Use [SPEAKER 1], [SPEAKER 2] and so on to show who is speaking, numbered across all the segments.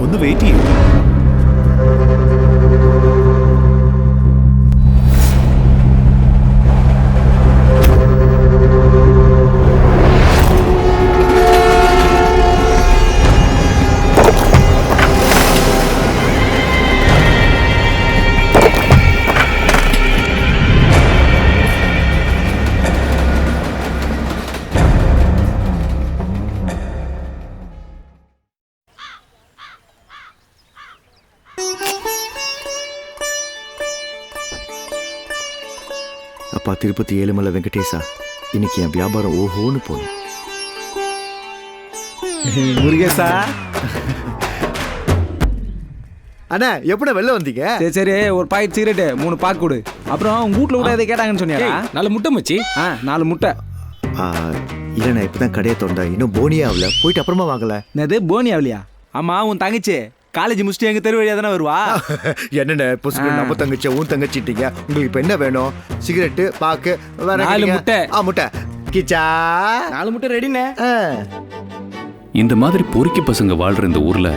[SPEAKER 1] ഒന്ന് വെയിറ്റ് ചെയ്യൂ. அப்பா திருப்பதி ஏழுமலை வெங்கடேசா, இன்னைக்கு என் வியாபாரம் ஓஹோன்னு போகணும்.
[SPEAKER 2] முருகேசா
[SPEAKER 1] அண்ணா எப்படா வெளில வந்தீங்க?
[SPEAKER 2] சரி சரி, ஒரு பாக்கெட் சிகரெட்டு 3 பாக்கு கொடு. அப்புறம் உங்க வீட்ல கூட எதை கேட்டாங்கன்னு சொன்னியா?
[SPEAKER 3] 4 முட்டை மச்சி.
[SPEAKER 2] 4 முட்டை.
[SPEAKER 1] இல்லைண்ணா இப்பதான் கடையை திறந்தா, இன்னும் போனியா ஆகல, போயிட்டு அப்புறமா வாங்கல.
[SPEAKER 2] என்னது போனி ஆகலையா? ஆமா, உன் தங்கச்சி காலேஜ் முடிச்சுட்டு எங்க தெரு வழியா தானே வருவா.
[SPEAKER 1] என்னண்ணே புதுசு நம்ம தங்கச்சி உன் தங்கச்சிட்டீங்க, உங்களுக்கு இப்ப என்ன வேணும்? சிகரெட்டு, பாக்கு,
[SPEAKER 3] 4 முட்டை.
[SPEAKER 1] முட்டை கிச்சா
[SPEAKER 2] 4 முட்டை ரெடினே.
[SPEAKER 4] இந்த மாதிரி பொறுக்கி பசங்க வாழ்ற இந்த ஊர்ல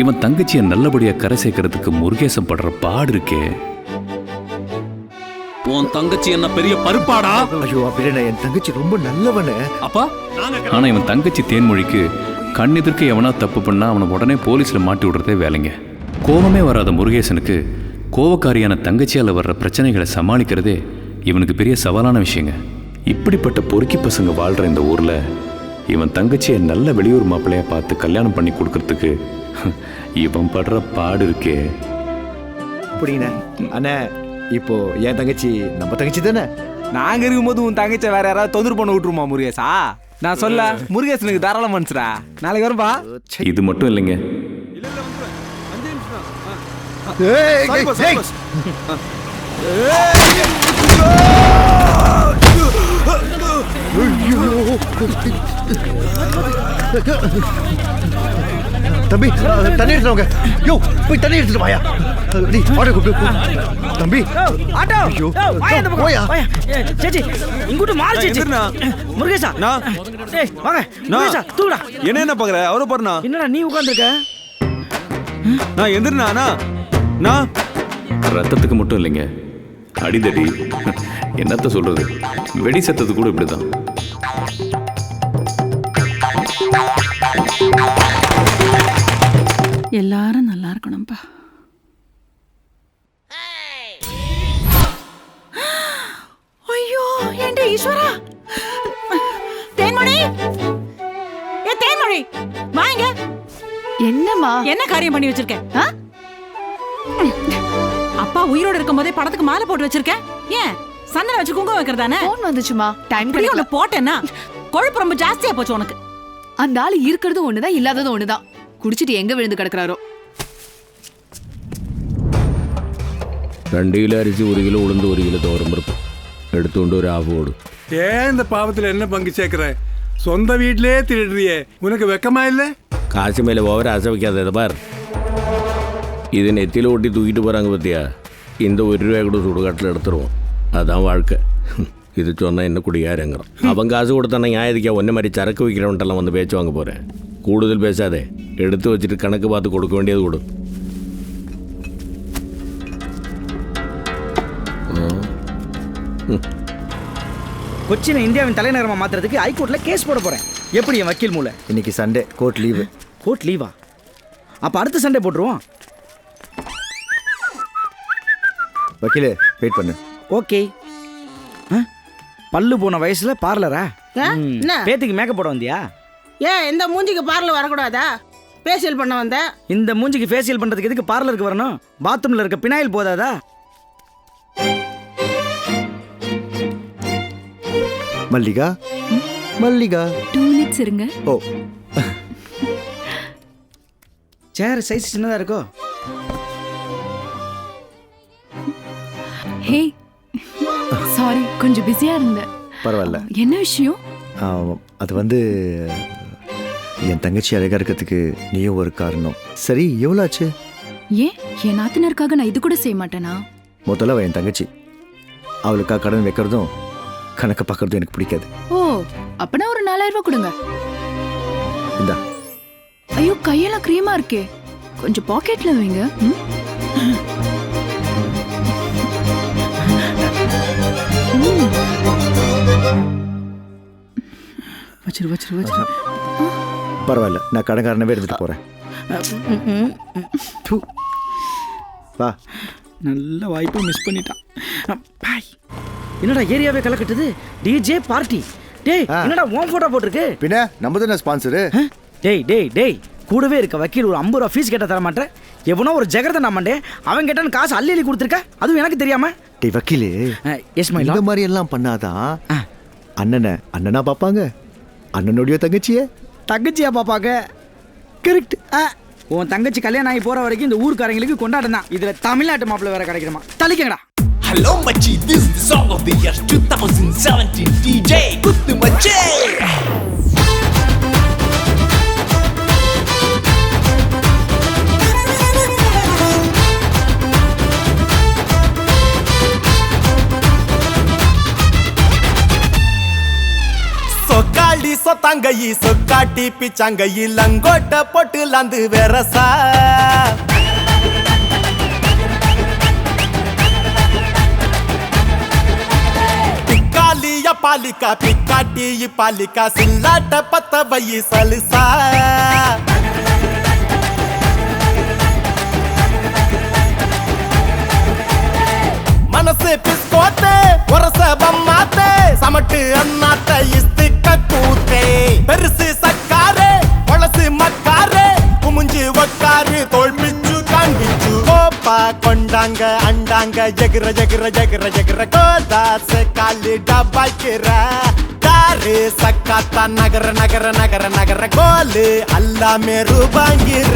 [SPEAKER 4] இவன் தங்கச்சியை நல்லபடியா கரை சேர்க்கறதுக்கு முருகேசன் படுற பாடு இருக்கே.
[SPEAKER 3] உன் தங்கச்சி என்ன பெரிய பருப்பாடா?
[SPEAKER 1] ஐயோ அப்படின்னா என் தங்கச்சி ரொம்ப நல்லவனு.
[SPEAKER 3] அப்பா
[SPEAKER 4] ஆனா இவன் தங்கச்சி தேன்மொழிக்கு கண்ணெதிர்க்க எவனா தப்பு பண்ணா அவனை உடனே போலீஸ்ல மாட்டி விடுறதே வேலைங்க. கோபமே வராத முருகேசனுக்கு கோவக்காரியான தங்கச்சியால வர்ற பிரச்சனைகளை சமாளிக்கிறதே இவனுக்கு பெரிய சவாலான விஷயங்க. இப்படிப்பட்ட பொறுக்கி பசங்க வாழ்ற இந்த ஊர்ல இவன் தங்கச்சியை நல்ல வெளியூர் மாப்பிள்ளையா பார்த்து கல்யாணம் பண்ணி கொடுக்கறதுக்கு இவன் படுற பாடு இருக்கே.
[SPEAKER 1] அப்படின்னா அண்ணா இப்போ என் தங்கச்சி நம்ம தங்கச்சி தானே.
[SPEAKER 2] நாங்க இருக்கும்போது உன் தங்கச்சியை வேற யாராவது தொந்தரவு பண்ண விட்டுருமா முருகேசா? நான் சொல்ல, முருகேசனுக்கு தாராள மனுஷரா. நாளைக்கு வரும்பா.
[SPEAKER 4] இது மட்டும் இல்லைங்க,
[SPEAKER 1] தம்பி தண்ணி எடுத்துறவங்க, யோ போய் தண்ணி எடுத்துட்டு வாயா. நீ ஆட்டோ கூப்பிட்டு தம்பி.
[SPEAKER 5] ஆட்டோ
[SPEAKER 1] ஐயோ
[SPEAKER 5] போயா. சேச்சி இங்கூட்டு மாறு சேச்சி. முருகேசா டேய் வாங்க முருகேசா தூக்குடா.
[SPEAKER 2] என்ன பாக்குற? அவரை பாருண்ணா.
[SPEAKER 5] என்னடா நீ உட்கார்ந்திருக்க?
[SPEAKER 2] நான் எந்திரனா நான்
[SPEAKER 4] ரத்தத்துக்கு மட்டும் இல்லைங்க, அடிதடி என்னத்த சொல்றது, வெடி சத்தது கூட இப்படிதான்.
[SPEAKER 6] எல்லாரும் நல்லா இருக்கணும்பா. ஐயோ ஏண்டே ஈஸ்வரா. தேன்மொழி, ஏ தேன்மொழி வாங்க. என்னம்மா? என்ன காரியம் பண்ணி வச்சிருக்கேன்? அப்பா உயிரோட இருக்கும்போதே படத்துக்கு மாலை போட்டு வச்சிருக்கேன். ஏன் சந்தன வச்சு குங்குமம் வைக்கிறதானே?
[SPEAKER 7] போன் வந்துச்சுமா, டைம்
[SPEAKER 6] கிடைக்கல. போட்டேன்னா கொழுப்பு ரொம்ப ஜாஸ்தியா போச்சு உனக்கு.
[SPEAKER 7] அந்த ஆளு இருக்கிறது ஒண்ணுதான், இல்லாதது ஒண்ணுதான். குடிச்சிட்டு எங்க விழுந்து கிடக்குறாரோ.
[SPEAKER 8] 2 கிலோ அரிசி, 1 கிலோ உளுந்து, 1 கிலோ துவரம் பருப்பு எடுத்துകൊണ്ട് ஒரு ஆஃப் ஓடு.
[SPEAKER 9] ஏன் இந்த பாவத்தில் என்ன பங்கு சேர்க்கிற? சொந்த வீட்டிலே திருடுறியே, உனக்கு வெக்கமா இல்லை?
[SPEAKER 8] காசு மேலே ஓவர ஆசை வைக்காத பார். இது நெத்தியில் ஒட்டி தூக்கிட்டு போகிறாங்க பத்தியா? இந்த 1 ரூபாய் கூட சுடுகாட்டில் எடுத்துருவோம். அதான் வாழ்க்கை. இது சொன்னால் என்ன குடியாருங்கிறான். அவன் காசு கொடுத்தானே நியாயத்துக்கா ஒன்றை மாதிரி சரக்கு வைக்கிறவன்ட்டெல்லாம் வந்து பேச்சு வாங்க போகிறேன். கூடுதல் பேசாதே, எடுத்து வச்சுட்டு கணக்கு பார்த்து கொடுக்க வேண்டியது கொடு.
[SPEAKER 5] கொச்சினை இந்தியாவின் தலைநகரமா மாத்துறதுக்கு ஹைகோர்ட்ல கேஸ் போட போறேன். எப்படி என் வக்கீல் மூளை?
[SPEAKER 1] இன்னைக்கு சண்டே, கோர்ட் லீவு.
[SPEAKER 5] கோர்ட் லீவா? அப்ப அடுத்த சண்டே போட்டுருவோம்.
[SPEAKER 1] வக்கீலே வெயிட் பண்ணு.
[SPEAKER 5] ஓகே. பல்லு போன வயசுல பார்லரா? பேத்திக்கு மேக்கப் போட வந்தியா?
[SPEAKER 10] ஏன் இந்த மூஞ்சிக்கு பார்லர் வரக்கூடாதா? ஃபேஷியல் பண்ண வந்த.
[SPEAKER 5] இந்த மூஞ்சிக்கு ஃபேஷியல் பண்றதுக்கு எதுக்கு பார்லருக்கு வரணும்? பாத்ரூம்ல இருக்க பினாயில் போதாதா?
[SPEAKER 1] மல்லிகா, மல்லிகா
[SPEAKER 6] 2 மினிட்ஸ் இருங்க.
[SPEAKER 1] ஓ
[SPEAKER 5] சேர் சைஸ் சின்னதா இருக்கோ?
[SPEAKER 7] ஹே சாரி, கொஞ்சம் பிஸியா இருந்தேன்.
[SPEAKER 1] பரவாயில்ல.
[SPEAKER 7] என்ன விஷயம்?
[SPEAKER 1] அது வந்து என் தங்கச்சி அழகா இருக்கிறதுக்கு நீயும் ஒரு காரணம். சரி, எவ்வளோ ஆச்சு?
[SPEAKER 7] ஏன் என் நாத்தினருக்காக நான் இது கூட செய்ய மாட்டேனா?
[SPEAKER 1] முதல்ல அவள் என் தங்கச்சி. அவளுக்காக கடன் வைக்கிறதும் கணக்கு பார்க்கறதும் எனக்கு பிடிக்காது.
[SPEAKER 7] ஓ, அப்பனா ஒரு 4000 ரூபாய் கொடுங்க.
[SPEAKER 1] இந்தா.
[SPEAKER 7] ஐயோ, கையெல்லாம் கிரீமா இருக்கே, கொஞ்சம் பாக்கெட்ல வைங்க.
[SPEAKER 5] வச்சிரு வச்சிரு வச்சிரு.
[SPEAKER 1] பரவாயில்ல, நான் கடன்காரனவே எடுத்துட்டு போறேன். வா.
[SPEAKER 5] நல்ல வாய்ப்பை மிஸ் பண்ணிட்டான். பாய். என்னடா ஏரியாவே கலக்கட்டுது? DJ party. டேய், என்னடா உன் போட்டோ போட்டுருக்கு?
[SPEAKER 1] பின்ன நம்ம தானே ஸ்பான்சரு.
[SPEAKER 5] டேய் டேய் டேய், கூடவே இருக்க வக்கீல் ஒரு 50 ரூபா ஃபீஸ் கேட்ட தர மாட்டேன். எவனோ ஒரு ஜெகரதை நான் மாட்டேன், அவன் கேட்டான்னு காசு அள்ளி அள்ளி கொடுத்துருக்க, அதுவும் எனக்கு தெரியாம.
[SPEAKER 1] டேய் வக்கீலே, இந்த மாதிரி எல்லாம் பண்ணாதான் அண்ணனை அண்ணனா பார்ப்பாங்க, அண்ணனுடைய தங்கச்சியா பார்ப்பாங்க.
[SPEAKER 5] கரெக்ட். உன் தங்கச்சி கல்யாணம் ஆகி போற வரைக்கும் இந்த ஊர்க்காரங்களுக்கு கொண்டாட்டம் தான். இதுல தமிழ்நாட்டு மாப்பிள்ளை வேற கிடைக்கிறமா? தலிக்கங்கடா.
[SPEAKER 11] Hello Machi, this is the song of the year 2017. DJ Kuttu Machi. சொக்காடி சொத்தாங்கி சொக்காட்டி பிச்சாங்கி லங்கோட்ட போட்டு லாந்து வெரசா பிக்காலிய பாலிகா பிக்காட்டி பாலிகா சில்லாட்ட பத்த பையி சலுசா மனசு பிஸ்கோத்தே ஒரச பம்மாத்தே சமட்டு அண்ணாத்த இஸ்திக்க கூத்தே பெருசு சக்காரே ஒளசு மக்காரே குமுஞ்சு ஒக்காரு தோல்மிச்சு காண்பிச்சு கோப்பா கொண்டாங்க அண்டாங்க ஜெகிர ஜெகிர ஜெகிர ஜெகிர கோதாச காலி டபாய்க்கிற தாரு சக்காத்தா நகர நகர நகர நகர கோலு எல்லாமே ரூபாங்கிற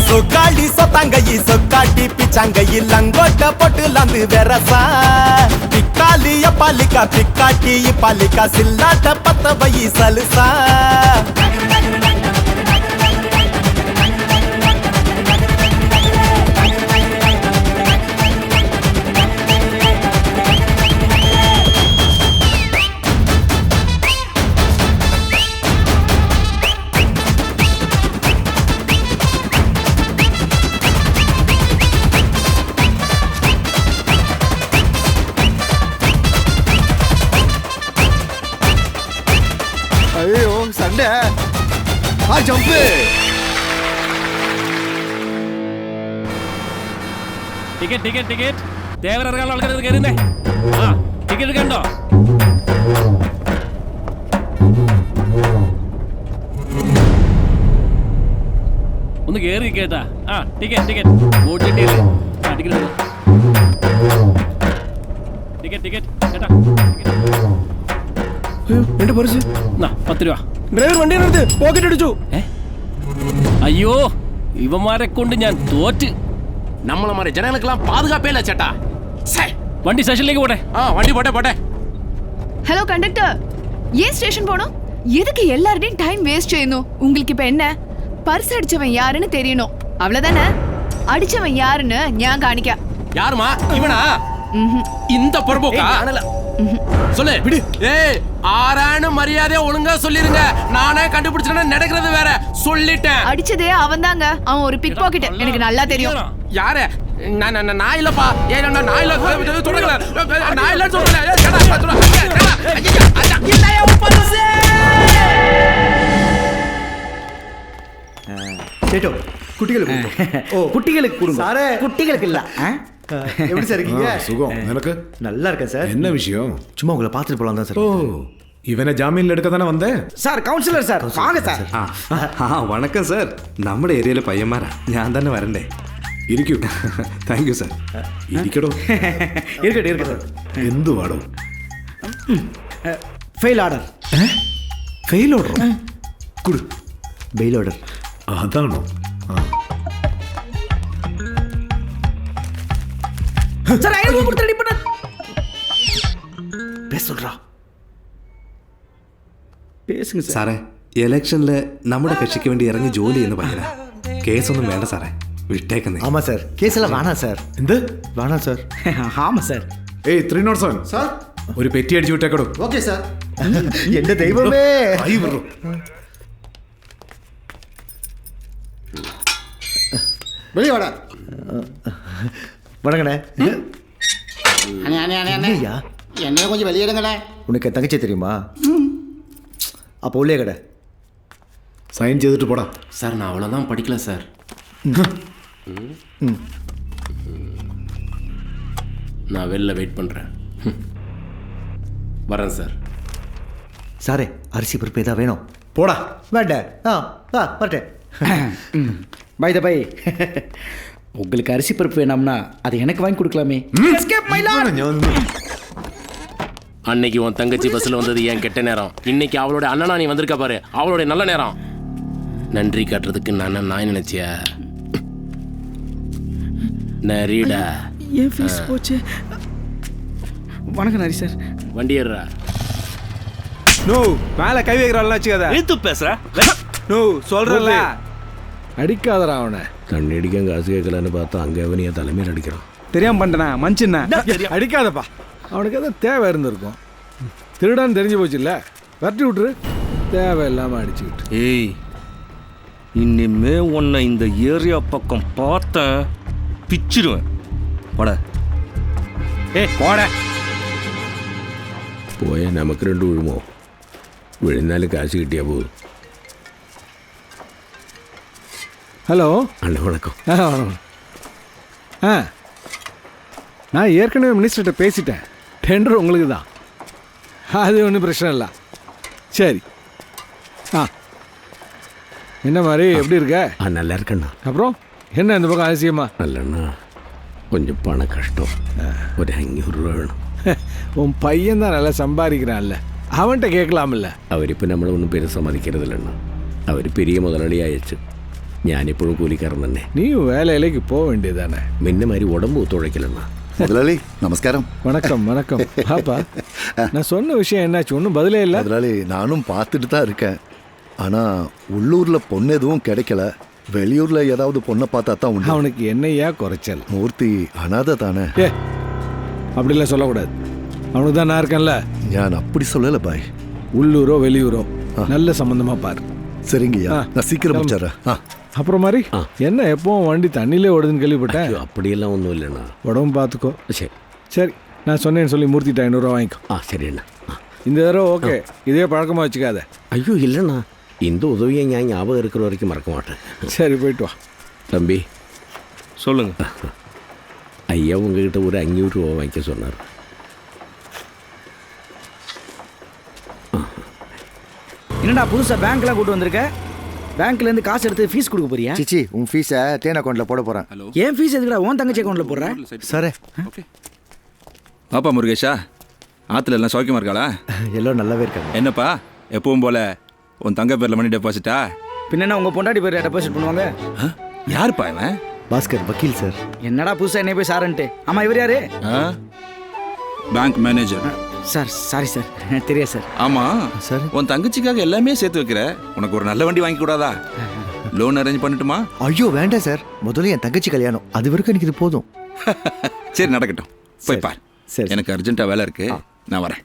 [SPEAKER 11] சொக்காடி சொத்தாங்கி சொக்காட்டி பிச்சாங்கி லங்கோட்ட போட்டு லாந்து வெரசா பிக்காலிய பாலிகா பிக்காட்டி பாலிகா சில்லாட்ட பத்த பையி சலுசா
[SPEAKER 1] ஜம்ப்.
[SPEAKER 3] ടിക്കറ്റ് ടിക്കറ്റ് ടിക്കറ്റ് ദേവരറങ്ങാനുള്ള ആൾക്കാർ കയറുന്നേ. ആ ടിക്കറ്റ് കണ്ടോ? ഒന്ന് കേറി കേട്ടാ. ആ ടിക്കറ്റ് ടിക്കറ്റ് ഓടിച്ചിട്ടില്ലേ? ആ ടിക്കറ്റ് ടിക്കറ്റ് ടിക്കറ്റ് കേട്ടാ.
[SPEAKER 1] എന്റെ പർസ്.
[SPEAKER 3] 10 രൂപ.
[SPEAKER 1] ഡ്രൈവർ വണ്ടി നിർത്ത്, പോക്കറ്റ് അടിച്ചു.
[SPEAKER 3] അയ്യോ ഇവന്മാരെ കൊണ്ട് ഞാൻ തോറ്റ്.
[SPEAKER 12] நம்மள மாதிரி ஜனங்களுக்கெல்லாம் பாதுகாப்பே இல்ல சேட்டா.
[SPEAKER 3] വണ്ടി സ്റ്റേഷനിലേക്ക് പോട്ടെ.
[SPEAKER 12] வண்டி போட்டே போட்டே.
[SPEAKER 7] ஹலோ கண்டக்டர், ஏன் ஸ்டேஷன் போனோம்? எதுக்கு எல்லார்டையும் டைம் வேஸ்ட் செய்யணும்? உங்களுக்கு இப்ப என்ன? பர்ஸ் அடிச்சவன் யாருன்னு தெரியணும், அவ்வளவுதானே? அடிச்சவன் யாருன்னு ஞான் காணிக்க.
[SPEAKER 12] யாருமா இவனா? இந்த பொறுப்போக்கா? சொல்லு. ஏய் ஆறான மரியாதையா ஒழுங்கா சொல்லிருங்க. நானே கண்டுபிடிச்சேன்னா நடக்கிறது வேற. சொல்லிட்டேன்.
[SPEAKER 7] அடிச்சதே அவன்தாங்க. அவன் ஒரு பிக் பாக்கெட், எனக்கு நல்லா தெரியும்.
[SPEAKER 12] யாரு? நான் இல்லப்பா. ஏய் நான் இல்ல சொல்றேன். நான் இல்ல சொல்றேன். இல்லையா பர்ஸ்?
[SPEAKER 1] சேட்டோ, குட்டிகளுக்கு ஓ குட்டிகளுக்கு கொடுங்க சாரே. குட்டிகளுக்கு இல்ல. எப்படி சார் இருக்கீங்க?
[SPEAKER 9] சுகம். எனக்கு
[SPEAKER 1] நல்லா இருக்கேன் சார்.
[SPEAKER 9] என்ன விஷயம்?
[SPEAKER 1] சும்மா உங்களை பார்த்துட்டு போலாம் தான் சார்.
[SPEAKER 9] ஓ, இவனை ஜாமீன்ல எடுக்க தானே வந்தேன்.
[SPEAKER 5] சார் கவுன்சிலர் சார், வாங்க சார்.
[SPEAKER 13] வணக்கம் சார். നമ്മുടെ ഏരിയയിലെ പയ്യന്മാരാ. ഞാൻ തന്നെ വരണ്ടേ?
[SPEAKER 9] ഇരിക്കൂ. Thank you sir. ഇരിക്കടോ.
[SPEAKER 1] இருக்கட்டும் இருக்கட்டும்.
[SPEAKER 9] എന്തു വാടോ?
[SPEAKER 5] Fail order.
[SPEAKER 9] Fail order?
[SPEAKER 1] குடு. Bail order.
[SPEAKER 9] അതാണോ?
[SPEAKER 5] சார் 500 ரூபாய் கொடுத்து ரெடி பண்ண.
[SPEAKER 1] பேச சொல்றா.
[SPEAKER 5] பேசுங்க சார்.
[SPEAKER 13] സാറേ, ഇലക്ഷനില് നമ്മുടെ കക്ഷിക്ക് വേണ്ടി ഇറങ്ങി ജോലി ചെയ്യുന്ന പയ്യനാ. കേസൊന്നും വേണ്ട സാറേ, വിട്ടേക്കുന്നേ.
[SPEAKER 1] ஆமா சார், கேஸ் எல்லாம் வேணாம் சார்.
[SPEAKER 9] എന്ത്
[SPEAKER 1] வேணாம் சார்.
[SPEAKER 5] ஆமா சார்.
[SPEAKER 9] ഏയ് 307
[SPEAKER 1] சார்
[SPEAKER 9] ഒരു പെറ്റി അടിച്ചു വിട്ടേക്കടോ.
[SPEAKER 1] Okay sir. எந்த தெய்வமே.
[SPEAKER 9] ആയി വരൂ.
[SPEAKER 1] வெளியே வாடா. வணக்கண்ணே. ஐயா,
[SPEAKER 10] என்ன கொஞ்சம் வெளியிடுங்களே.
[SPEAKER 1] உனக்கு என் தங்கச்சி தெரியுமா? அப்போ உள்ளே கடை
[SPEAKER 9] സൈൻ ചെയ്തിട്ട് പോടാ.
[SPEAKER 12] சார் நான் அவ்வளவுதான் படிக்கல சார். நான் வெளில வெயிட் பண்றேன். வரேன் சார்.
[SPEAKER 1] சாரே, அரிசி பருப்பு ஏதா வேணும்?
[SPEAKER 9] പോടാ.
[SPEAKER 1] வேண்டேன். வரட்டேன்.
[SPEAKER 5] பை த பை, உங்களுக்கு அரிசி பருப்பு வேணாம்னா அது எனக்கு வாங்கி கொடுக்கலாமே. Escape my lord.
[SPEAKER 12] அன்னைக்கு உன் தங்கச்சி பஸ்ல வந்தது ஏன் கெட்ட நேரம். இன்னைக்கு அவளோட அண்ணனா நீ வந்திருக்க பாரு, அவளோட நல்ல நேரம். நன்றி காட்டுறதுக்கு நான் நினைச்சியா? நரிடா.
[SPEAKER 5] ஏன் ஃபீஸ் போச்சு? வணக்கம் நரி சார்.
[SPEAKER 12] வண்டி ஏறுறா.
[SPEAKER 2] நோ மேல கை வைக்கிறாள்னா வச்சுக்காத.
[SPEAKER 3] எது பேசுற?
[SPEAKER 2] நோ சொல்றல.
[SPEAKER 9] അടിക്കാതടാ അവനെ.
[SPEAKER 8] தண்ணி அடிக்க காசு கேட்கலான்னு பார்த்தா அங்கே அவனைய தலைமையில் அடிக்கிறான்.
[SPEAKER 2] தெரியாம பண்ணிட்டேனா மனுஷனா?
[SPEAKER 9] അടിക്കാതപ്പാ. அவனுக்கு எதாவது தேவை இருந்திருக்கும். திருடான்னு தெரிஞ்சு போச்சு இல்லை, வரட்டி விட்டுரு. தேவையில்லாமல் அடிச்சுக்கிட்டு.
[SPEAKER 3] ஏய், இனிமே உன்னை இந்த ஏரியா பக்கம் பார்த்தேன் பிச்சிடுவேன். போட. ஏய் போட.
[SPEAKER 8] പോയാൽ നമുക്ക് രണ്ട് വീഴുമോ? വിഴുന്നാലും കാശ് കിട്ടിയാൽ പോകും.
[SPEAKER 9] ஹலோ
[SPEAKER 8] அண்ணா வணக்கம்.
[SPEAKER 9] நான் ஏற்கனவே மினிஸ்டர்கிட்ட பேசிட்டேன். டெண்டர் உங்களுக்கு தான், அது ஒன்றும் பிரச்சனை இல்லை. சரி. என்ன மாதிரி எப்படி இருக்க?
[SPEAKER 8] நல்லா இருக்கண்ணா.
[SPEAKER 9] அப்புறம் என்ன இந்த பக்கம் அதிசயமா?
[SPEAKER 8] இல்லைண்ணா, கொஞ்சம் பண கஷ்டம். ஒரு 500 ரூபா வேணும்.
[SPEAKER 9] உன் பையன் தான் நல்லா சம்பாதிக்கிறான்ல, அவன்கிட்ட கேட்கலாமில்ல.
[SPEAKER 8] അവരിപ്പോൾ നമ്മളെ ഒന്നും പേര് സമ്മതിക്കരുതില്ലണ്ണ. അവർ പെരിയ മുതലാളി അയച്ചു. ഞാനിപ്പോഴും കൂലിക്കാരൻ തന്നെ.
[SPEAKER 9] நீயும் வேலையிலேக்கு போக வேண்டியதானே?
[SPEAKER 8] മുന്നേ மாதிரி உடம்பு ஒத்துழைக்கலண்ணா.
[SPEAKER 1] முதலாளி நமஸ்காரம்.
[SPEAKER 9] வணக்கம் வணக்கம். பாப்பா, நான் சொன்ன விஷயம் என்னாச்சு? ஒன்றும் பதிலே இல்லை.
[SPEAKER 1] முதலாளி, நானும் பார்த்துட்டு தான் இருக்கேன். ஆனால் உள்ளூரில் பொண்ணு எதுவும் கிடைக்கல. வெளியூரில் ஏதாவது பொண்ணை பார்த்தா தான் உண்டு.
[SPEAKER 9] அவனுக்கு என்னையா குறைச்சல்?
[SPEAKER 1] மூர்த்தி அனாதை தானே.
[SPEAKER 9] அப்படிலாம் சொல்லக்கூடாது. அவனுக்கு தான் நான் இருக்கேன்ல.
[SPEAKER 1] நான் அப்படி சொல்லலை பாய்.
[SPEAKER 9] உள்ளூரோ வெளியூரோ நல்ல சம்பந்தமாக பாரு.
[SPEAKER 1] சரிங்கய்யா, நான் சீக்கிரம் முடிச்சிடுறேன்.
[SPEAKER 9] அப்புறம் மாதிரி என்ன எப்பவும் வண்டி தண்ணியிலே ஓடுதுன்னு கேள்விப்பட்டேன்.
[SPEAKER 8] அப்படியெல்லாம் ஒன்றும் இல்லைண்ணா.
[SPEAKER 9] உடம்பு பார்த்துக்கோ.
[SPEAKER 8] சரி
[SPEAKER 9] சரி, நான் சொன்னேன்னு சொல்லி மூர்த்திட்ட 500 ரூபா வாங்கிக்கோ.
[SPEAKER 8] சரி அண்ணா.
[SPEAKER 9] இந்த தடவை ஓகே, இதே பழக்கமாக வச்சுக்காத.
[SPEAKER 8] ஐயோ இல்லைண்ணா, இந்த உதவியை நான் ஞாபகம் இருக்கிற வரைக்கும் மறக்க மாட்டேன்.
[SPEAKER 9] சரி போயிட்டு வா.
[SPEAKER 8] தம்பி
[SPEAKER 3] சொல்லுங்க.
[SPEAKER 8] ஐயா உங்ககிட்ட ஒரு 500 ரூபா வாங்கிக்க சொன்னார்.
[SPEAKER 5] என்னடா புதுசா பேங்க்லாம் கூட்டு வந்திருக்க? பேங்க்ல இருந்து காசு எடுத்து ஃபீஸ் கொடுக்க போறியா?
[SPEAKER 1] சிச்சி உன் ஃபீஸை தேன் அக்கௌண்ட்ல போட போறேன்.
[SPEAKER 5] ஏன் ஃபீஸ் எதுக்குடா உன் தங்கச்சி அக்கௌண்ட்ல போடுற?
[SPEAKER 1] சரி.
[SPEAKER 14] வாப்பா முருகேஷா, ஆற்றுல எல்லாம் சௌக்கியமாக இருக்காளா?
[SPEAKER 1] எல்லாம் நல்லாவே இருக்காங்க.
[SPEAKER 14] என்னப்பா எப்பவும் போல உன் தங்க பேரில் மணி டெபாசிட்டா?
[SPEAKER 5] பின்ன உங்க பொண்டாட்டி பேர் டெபாசிட் பண்ணுவாங்க.
[SPEAKER 14] யாருப்பா இவன்?
[SPEAKER 1] பாஸ்கர் வக்கீல் சார்.
[SPEAKER 5] என்னடா புதுசா என்ன போய் சாரன்ட்டு? ஆமா இவர் யாரு?
[SPEAKER 14] Bank manager
[SPEAKER 5] sir. Sorry sir, தெரியாது சார்.
[SPEAKER 14] ஆமா சார், உன் தங்கச்சிக்காக எல்லாமே சேர்த்து வைக்கிற, உனக்கு ஒரு நல்ல வண்டி வாங்கி கூடாதா? லோன் அரேஞ்ச் பண்ணட்டுமா?
[SPEAKER 1] ஐயோ வேண்டாம் சார், முதல்ல என் தங்கச்சி கல்யாணம், அது வரைக்கும் எனக்கு இது போதும்.
[SPEAKER 14] சரி நடக்கட்டும், போய் பார்.
[SPEAKER 1] சரி,
[SPEAKER 14] எனக்கு அர்ஜென்ட்டாக வேலை இருக்கு, நான் வரேன்.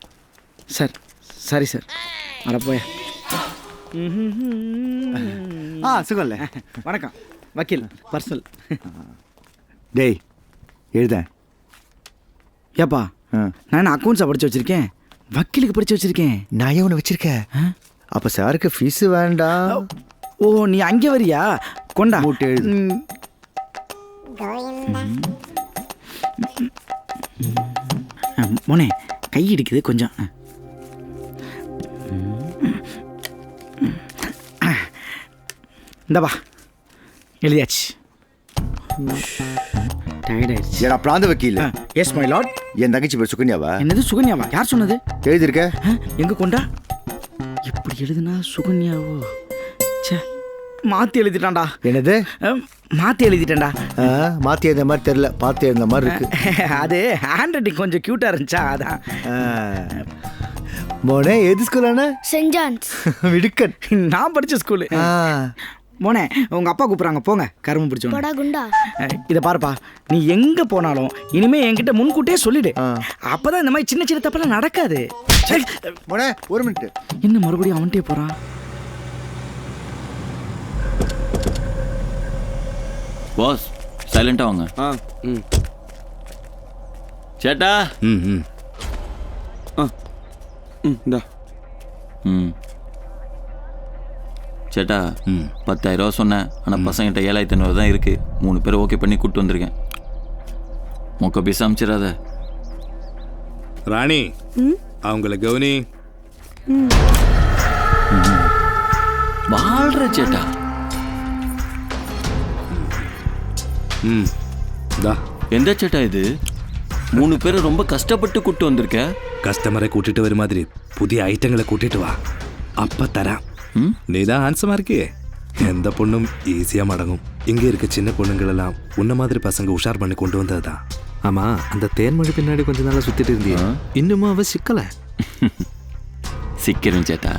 [SPEAKER 5] சார் சாரி சார், அட போய.
[SPEAKER 1] சுகம்ல.
[SPEAKER 5] வணக்கம் வக்கீல் பர்சனல்.
[SPEAKER 1] டேய் எழுத.
[SPEAKER 5] ஏப்பா நான் அக்கௌண்ட்ஸை படிச்சு வச்சிருக்கேன், வக்கீலுக்கு படிச்சு வச்சிருக்கேன்.
[SPEAKER 1] நான் ஏன் ஒன்று வச்சிருக்கேன்? அப்போ சாருக்கு ஃபீஸு வேண்டாம்.
[SPEAKER 5] ஓ நீ அங்கே வரியா? கொண்டா
[SPEAKER 1] மூட்டை எழுது.
[SPEAKER 5] மோனே கை இடிக்குது கொஞ்சம். இந்தவா எழுதியாச்சு. டயர்டாயிடுச்சு.
[SPEAKER 1] ஏடா பிராந்த வக்கீல்.
[SPEAKER 5] S my Lord.
[SPEAKER 1] என் தங்கச்சி பேர் சுகன்யாவா?
[SPEAKER 5] என்னது சுகன்யாவா? யார் சொன்னது?
[SPEAKER 1] எழுதிருக்க.
[SPEAKER 5] எங்க கொண்டா? இப்படி எழுதுனா சுகன்யாவோ? சே மாற்றி எழுதிட்டான்டா.
[SPEAKER 1] என்னது?
[SPEAKER 5] மாற்றி எழுதிட்டேன்டா.
[SPEAKER 1] மாற்றி எழுந்த மாதிரி தெரியல, பார்த்து எழுந்த மாதிரி இருக்கு.
[SPEAKER 5] அது ஹேண்ட் ரைட்டிங் கொஞ்சம் க்யூட்டாக இருந்துச்சா, அதான்.
[SPEAKER 1] மோனே எது ஸ்கூலான?
[SPEAKER 15] Send John's.
[SPEAKER 1] விடுக்கன்.
[SPEAKER 5] நான் படித்த ஸ்கூலு. மோனே உங்கள் அப்பா கூப்பிட்றாங்க, போங்க கரும்பு பிடிச்சோம்.
[SPEAKER 15] குண்டா
[SPEAKER 5] இதை பாருப்பா, நீ எங்கே போனாலும் இனிமே என்கிட்ட முன்கூட்டியே சொல்லிடு, அப்போதான் இந்த மாதிரி சின்ன சின்ன தப்பெல்லாம் நடக்காது.
[SPEAKER 1] மோனே ஒரு மினிட்.
[SPEAKER 5] என்ன மறுபடியும் அவன்கிட்டே போகிறான்?
[SPEAKER 16] பாஸ் சைலண்டா வாங்க. சேட்டா. சேட்டா 10,000 ரூபா சொன்னேன், ஆனால் பசங்கிட்ட 7,500 தான் இருக்கு. 3 பேர் ஓகே பண்ணி கூப்பிட்டு வந்திருக்கேன். மொக்க பீஸ் அமைச்சிடாத.
[SPEAKER 14] ராணி அவங்கள கவனி.
[SPEAKER 16] வாழ்ற சேட்டா. எந்த சேட்டா இது? 3 பேரை ரொம்ப கஷ்டப்பட்டு கூப்பிட்டு வந்திருக்க.
[SPEAKER 13] கஸ்டமரை கூட்டிட்டு வர மாதிரி புதிய ஐட்டங்களை கூட்டிட்டு வா, அப்ப தரேன். நீதான் ஹான்சமா இருக்கே, எந்த பொண்ணும் ஈஸியா மடங்கும். இங்க இருக்க சின்ன பொண்ணுங்கள் எல்லாம் உன்ன மாதிரி பசங்க உஷார் பண்ணி கொண்டு வந்ததுதான். ஆமா, அந்த தேன்மொழி பின்னாடி கொஞ்ச நாளா சுத்திட்டு இருந்தியா, இன்னுமா அவ சிக்கல?
[SPEAKER 16] சிக்கிறேன் சேட்டா.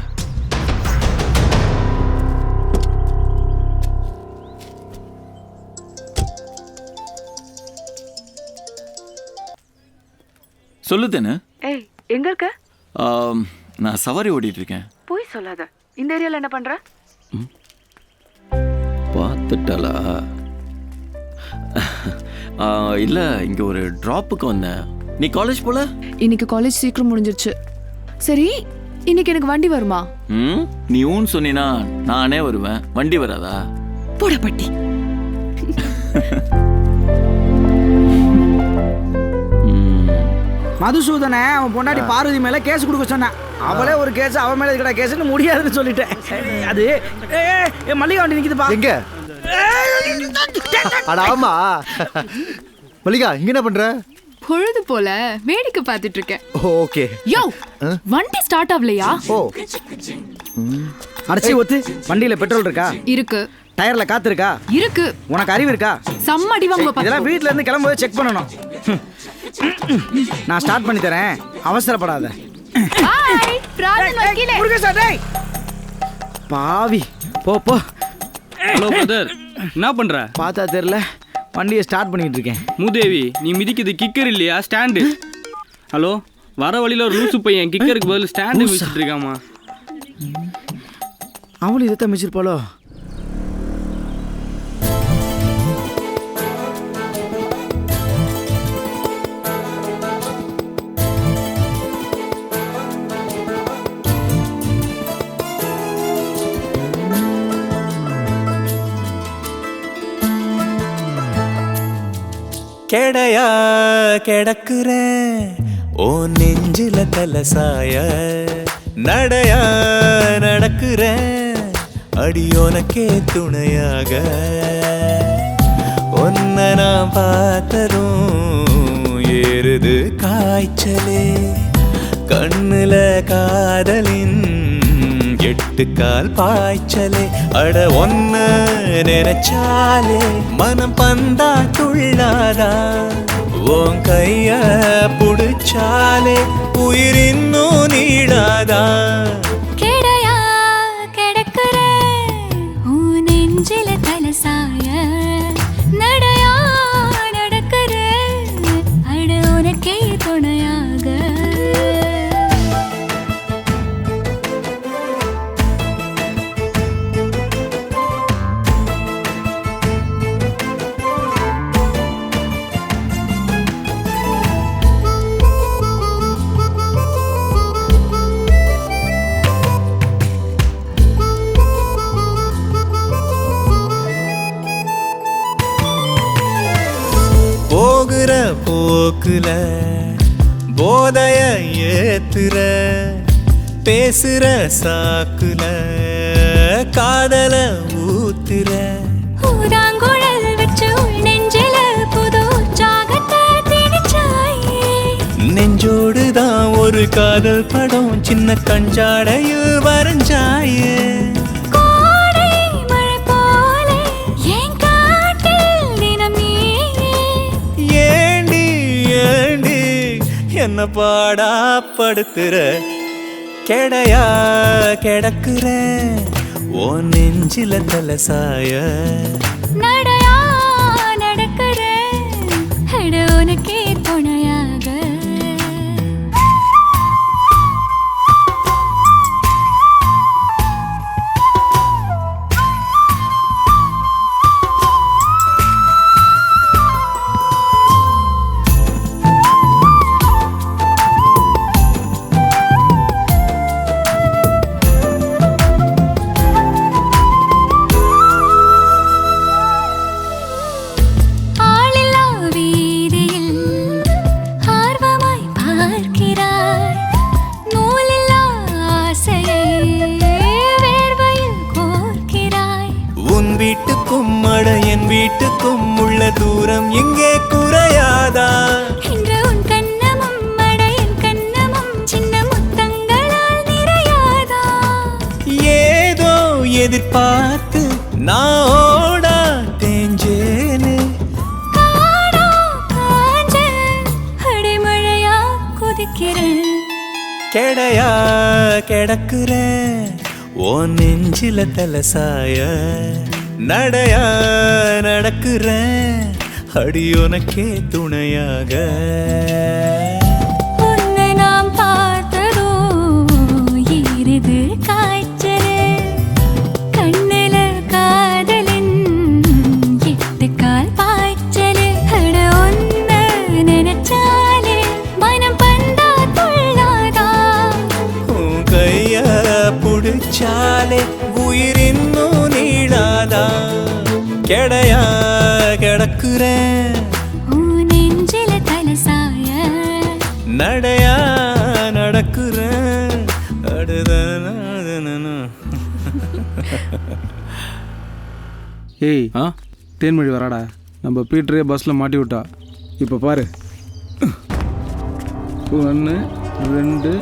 [SPEAKER 16] சொல்லுதேன்னு.
[SPEAKER 7] ஏய் எங்க இருக்க?
[SPEAKER 16] நான் சவாரி ஓடிட்டு இருக்கேன்.
[SPEAKER 7] போய் சொல்லாத. இந்த ஏரியால என்ன பண்ற?
[SPEAKER 16] பார்த்துட்டாளா? இல்ல, இங்க ஒரு டிராப்புக்கு வந்தேன். நீ காலேஜ் போல?
[SPEAKER 7] இன்னைக்கு காலேஜ் சீக்கிரம் முடிஞ்சிருச்சு. சரி இன்னைக்கு எனக்கு வண்டி வருமா?
[SPEAKER 16] நீ ஊன்னு சொன்னா நானே வருவேன், வண்டி வராதா?
[SPEAKER 7] போடப்பட்டி.
[SPEAKER 5] மதுசூதனை அவன் பொண்டாட்டி பார்வதி மேல கேஸ் கொடுக்க சொன்னான். அவளே ஒரு கேஸ், அவன் மேல இருக்கிற கேஸ்னு முடியாதுன்னு சொல்லிட்டேன். அது மல்லிகா வண்டி நிக்குதுப்பா.
[SPEAKER 1] எங்க? அட ஆமா. மல்லிகா இங்க என்ன பண்ற?
[SPEAKER 7] பொழுது போல வேடிக்கை பார்த்துட்டு இருக்கேன்.
[SPEAKER 1] ஓகே.
[SPEAKER 7] யோ வண்டி ஸ்டார்ட் ஆகலையா?
[SPEAKER 5] ஓ அடிச்சி ஒத்து. வண்டியில பெட்ரோல் இருக்கா?
[SPEAKER 7] இருக்கு.
[SPEAKER 5] டயர்ல காத்து இருக்கா?
[SPEAKER 7] இருக்கு.
[SPEAKER 5] உனக்கு அறிவு இருக்கா?
[SPEAKER 7] சம்மடி வாங்க.
[SPEAKER 5] இதெல்லாம் வீட்ல இருந்து கிளம்பும்போது செக் பண்ணணும். நான் ஸ்டார்ட் பண்ணி தரேன், அவசரப்படாத.
[SPEAKER 7] ஹாய் பிராணன் வக்கீலே.
[SPEAKER 5] முருகேசா டேய் பாவி, போ போ.
[SPEAKER 3] ஹலோ பிரதர், என்ன பண்ற?
[SPEAKER 5] பார்த்தா தெரியல, வண்டியை ஸ்டார்ட் பண்ணிட்டு இருக்கேன்.
[SPEAKER 3] மூதேவி, நீ மிதிக்குது கிக்கர் இல்லையா, ஸ்டாண்டு? ஹலோ, வர வழியில ஒரு லூசு பையன் கிக்கருக்கு பதில் ஸ்டாண்டு வச்சுட்டு இருக்காமா.
[SPEAKER 5] அவளும் இதைத்தான் மிச்சிருப்பாளோ?
[SPEAKER 11] கெடையா கிடக்குறேன் ஓ நெஞ்சில தலசாய நடையா நடக்குறேன் அடியோனக்கே துணையாக ஒன்ன நான் பார்த்ததும் ஏறுது காய்ச்சலே கண்ணுல காதலின் 8 கால் பாய்ச்சலே அட ஒன்ன நினைச்சாலே மனம் பந்தா துள்ளாதா உன் கைய புடிச்சாலே உயிர் இன்னும் நீடாதா
[SPEAKER 15] கெடையா கிடக்குறேன் உன் நெஞ்சில தலசாய நடையா நடக்குறேன் அட உனக்கே துணையாக
[SPEAKER 11] போகிற போக்குல போதைய ஏத்துற பேசுற சாக்குல காதல ஊத்துற
[SPEAKER 15] ஊதாங்குழல் வச்சு உள் நெஞ்சில புது உற்சாகத்தை திணிச்சாயே
[SPEAKER 11] நெஞ்சோடுதான் ஒரு காதல் படம் சின்ன கஞ்சாடையில் வரைஞ்சாயே
[SPEAKER 15] கோடை மழை போல என் காட்டில் தினம் நீயே
[SPEAKER 11] ஏண்டி ஏண்டி என்ன பாடா படுத்துற கெடையா கிடக்குறேன் ஓ நெஞ்சில தலசாய
[SPEAKER 15] நடையா நடக்குறேன் அட உனக்கே துணையாக ஆளில்லா வீதியில் ஆர்வமாய் பார்க்கிறாய் நூலில்லா ஆசையை வேர்வையில் கோர்க்கிறாய்
[SPEAKER 11] உன் வீட்டுக்கும் அட என் வீட்டுக்கும் உள்ள தூரம் எங்கே குறையாதா
[SPEAKER 15] இன்று உன் கண்ணமும் அட என் கண்ணமும் சின்ன முத்தங்களால் நிறையாதா
[SPEAKER 11] ஏதோ எதிர்பார்த்து நான் ஓடா தேஞ்சேனே
[SPEAKER 15] காடா காஞ்ச அடிமழையா குதிக்கிறேன்
[SPEAKER 11] கெடையா கிடக்குறேன் ஓ நெஞ்சில தலசாய நடையா நடக்குறேன் அடியோனக்கே துணையாக
[SPEAKER 15] உன்னை நாம் பார்த்ததோ ஏறுது காய்ச்சலே கண்ணுல காதலின் 8 கால் பாய்ச்சலே அட ஒன்ன நினைச்சாலே மனம் பந்தா துள்ளாதா
[SPEAKER 11] உன் கைய புடிச்சாலே உயிர் இன்னும் நீடாதா கெடையா கிடக்குறேன்
[SPEAKER 15] உன் நெஞ்சில தலசாய
[SPEAKER 11] நடையா நடக்குறேன் அடுதன
[SPEAKER 9] ஏய் தேன்மொழி வராடா நம்ம பீட்டரே பஸ்ஸில் மாட்டி விட்டா இப்போ பாரு 1 2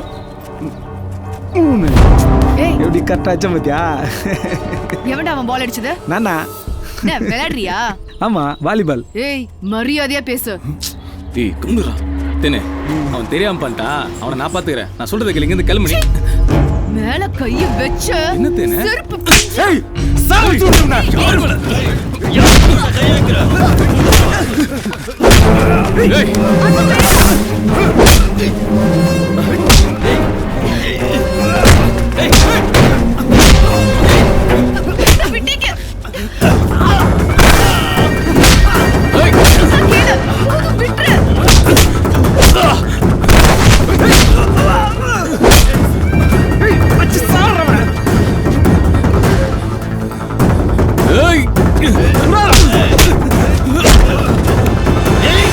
[SPEAKER 9] 3 எப்படி கரெக்டாச்சா பாத்தியா
[SPEAKER 7] எவன்டா அவன் பால் அடிச்சது
[SPEAKER 9] நானா
[SPEAKER 7] என்ன விளையாடுறியா
[SPEAKER 9] ஆமா வாலிபால்
[SPEAKER 7] ஏய் மரியாதையா பேசு
[SPEAKER 3] ஏய் குந்துரா தெனே அவன் தெரியாம பண்ணிட்டா அவனை நான் பாத்துக்கிறேன் நான் சொல்றது கேளு இங்க கிளம்பி
[SPEAKER 7] மேல கைய வச்ச
[SPEAKER 3] என்ன தேனே
[SPEAKER 7] செருப்பு
[SPEAKER 3] ஏய் சாவு சுடுறா யார் மேல ஏய்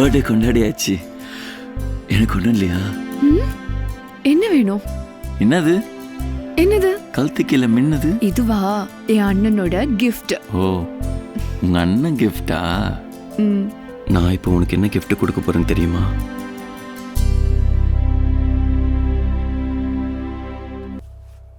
[SPEAKER 16] பர்த்டே கொண்டாடியாச்சு. எனக்கு ஒன்றும் இல்லையா?
[SPEAKER 7] என்ன வேணும்?
[SPEAKER 16] என்னது?
[SPEAKER 7] என்னது?
[SPEAKER 16] கழுத்து கீழே மின்னது.
[SPEAKER 7] இதுவா என் அண்ணனோட கிஃப்ட்.
[SPEAKER 16] ஓ, உங்க அண்ணன் கிஃப்டா? நான் இப்போ உனக்கு என்ன கிஃப்ட் கொடுக்க போறேன்னு தெரியுமா?